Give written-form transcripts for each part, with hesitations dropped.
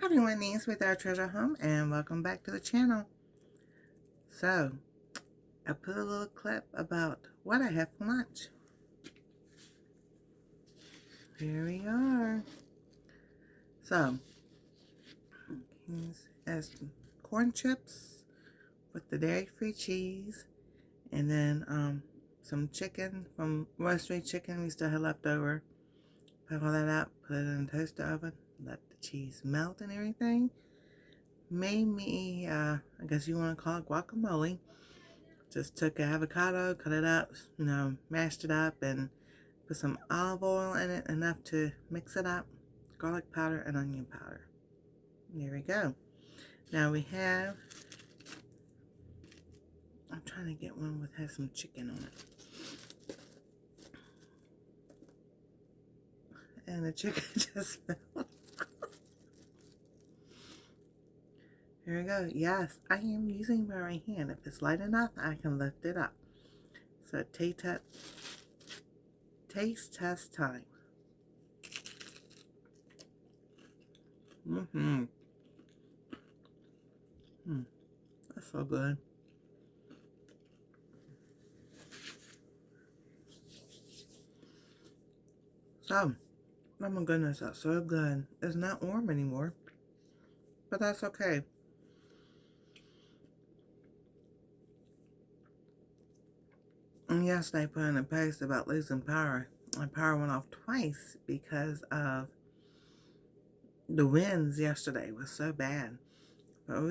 Everyone needs with our treasure home, and welcome back to the channel. So I put a little clip about what I have for lunch. Here we are. So here's corn chips with the dairy-free cheese, and then some chicken from roastery chicken we still had left over. Put all that out, put it in the toaster oven, let the cheese melt and everything. Made me, I guess you want to call it guacamole. Just took an avocado, cut it up, mashed it up, and put some olive oil in it, enough to mix it up, garlic powder and onion powder. There we go. Now we have, I'm trying to get one with has some chicken on it. And the chicken just fell. Here we go. Yes, I am using my right hand. If it's light enough, I can lift it up. So taste test time. That's so good. So, oh my goodness, that's so good. It's not warm anymore, but that's okay. And yesterday I put in a post about losing power. My power went off twice because of the winds yesterday was so bad. But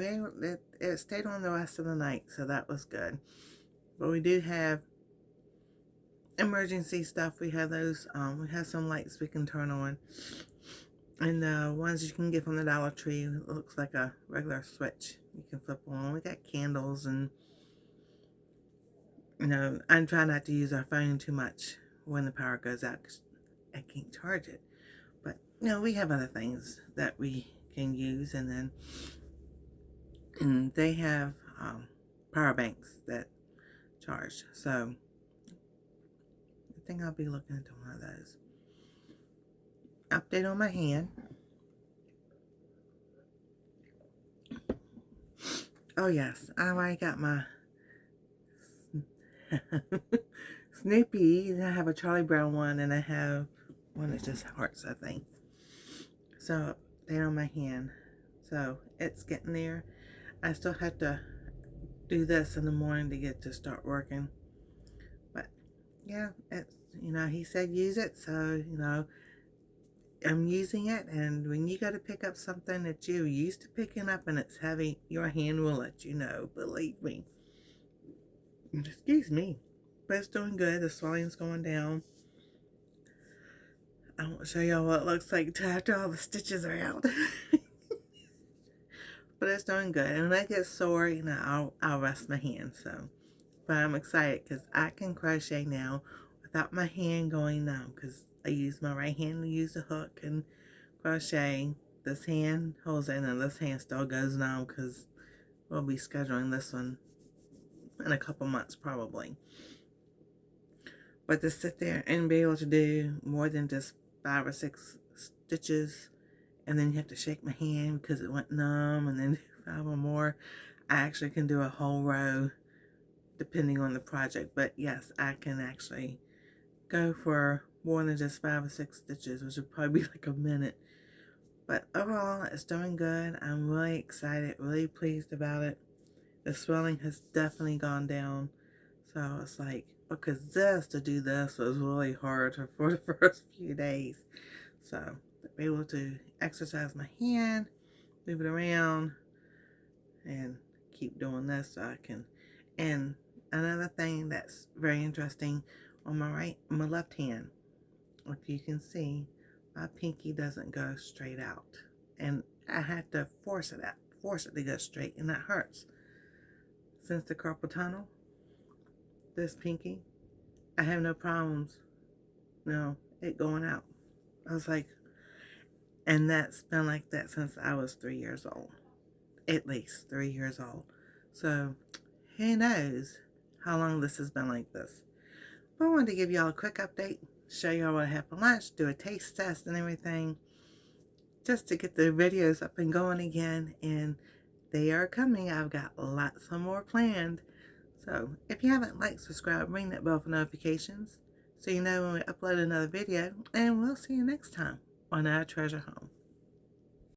it stayed on the rest of the night, so that was good. But we do have emergency stuff. We have those, we have some lights we can turn on. And the ones you can get from the Dollar Tree, it looks like a regular switch. You can flip on. We got candles, and I'm trying not to use our phone too much when the power goes out, 'cause I can't charge it. But we have other things that we can use, and they have power banks that charge. So I think I'll be looking into one of those. Update on my hand. Oh yes, I already got my Snoopy. I have a Charlie Brown one, and I have one that's just hearts, I think. So they're on my hand. So it's getting there. I still have to do this in the morning to get to start working. But yeah, it's, he said use it, so, I'm using it. And when you go to pick up something that you're used to picking up and it's heavy, your hand will let you know, believe me. Excuse me. But it's doing good. The swelling's going down. I won't show y'all what it looks like after all the stitches are out. But it's doing good. And when I get sore, I'll rest my hand. So, but I'm excited because I can crochet now without my hand going numb, because I use my right hand to use the hook and crochet. This hand holds it, and this hand still goes numb because we'll be scheduling this one in a couple months probably. But to sit there and be able to do more than just 5 or 6 stitches, and then you have to shake my hand because it went numb, and then do 5 or more, I actually can do a whole row depending on the project. But yes, I can actually go for more than just 5 or 6 stitches, which would probably be like a minute. But overall, it's doing good. I'm really excited, really pleased about it. The swelling has definitely gone down. So it's like, because to do this was really hard for the first few days. So to be able to exercise my hand, move it around, and keep doing this so I can. And another thing that's very interesting, on my left hand, if you can see, my pinky doesn't go straight out, and I had to force it to go straight, and that hurts. Since the carpal tunnel, this pinky, I have no problems, it going out. I was like, and that's been like that since I was 3 years old, at least 3 years old. So who knows how long this has been like this. But I wanted to give y'all a quick update, show y'all what I had for lunch, do a taste test and everything. just to get the videos up and going again, and they are coming. I've got lots of more planned. So if you haven't liked, subscribe, ring that bell for notifications so you know when we upload another video, and we'll see you next time on Our Treasure Home.